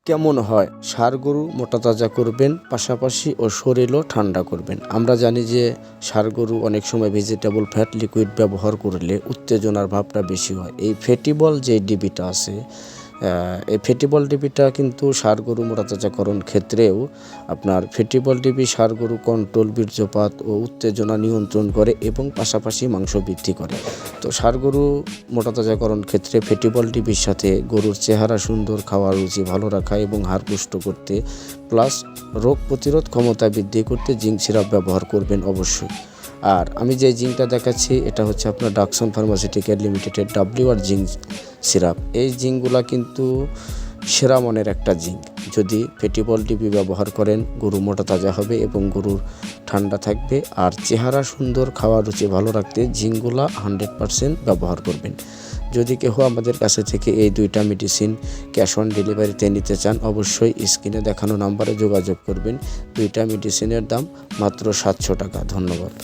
কেমন হয়? ষাঁড় গরু মোটা তাজা করবেন, পাশাপাশি ও শরীরও ঠান্ডা করবেন। আমরা জানি যে ষাঁড় গরু অনেক সময় ভেজিটেবল ফ্যাট লিকুইড ব্যবহার করলে উত্তেজনার ভাবটা বেশি হয়। এই ফ্যাটিবল যে ডিবিটা আছে, এই ফ্যাটিবল ডিবিটা কিন্তু ষাঁড় গরু মোটা তাজাকরণ ক্ষেত্রেও আপনার ফ্যাটিবল ডিবি ষাঁড় গরু কন্ট্রোল, বীর্যপাত ও উত্তেজনা নিয়ন্ত্রণ করে এবং পাশাপাশি মাংস বৃদ্ধি করে। তো ষাঁড় গরু মোটা তাজাকরণ ক্ষেত্রে ফ্যাটিবল ডিবির সাথে গরুর চেহারা সুন্দর, খাওয়ার রুচি ভালো রাখা এবং হাড় পুষ্ট করতে প্লাস রোগ প্রতিরোধ ক্ষমতা বৃদ্ধি করতে জিঙ্ক সিরাপ ব্যবহার করবেন অবশ্যই। আর আমি যে জিঙ্কটা দেখাচ্ছি এটা হচ্ছে আপনার ডাকসন ফার্মাসিউটিক্যাল লিমিটেডের WR জিঙ্ক সিরাপ। এই জিঙ্কগুলা কিন্তু সেরা মানের একটা জিঙ্ক। যদি ফ্যাটিবল ডিবি ব্যবহার করেন গরু মোটা তাজা হবে এবং গরুর ঠান্ডা থাকবে। আর চেহারা সুন্দর, খাওয়ার রুচি ভালো রাখতে জিঙ্কগুলা 100% ব্যবহার করবেন। যদি কেউ আমাদের কাছে থেকে এই দুইটা মেডিসিন ক্যাশ অন ডেলিভারিতে নিতে চান, অবশ্যই স্ক্রিনে দেখানো নাম্বারে যোগাযোগ করবেন। দুইটা মেডিসিনের দাম মাত্র 700 টাকা। ধন্যবাদ।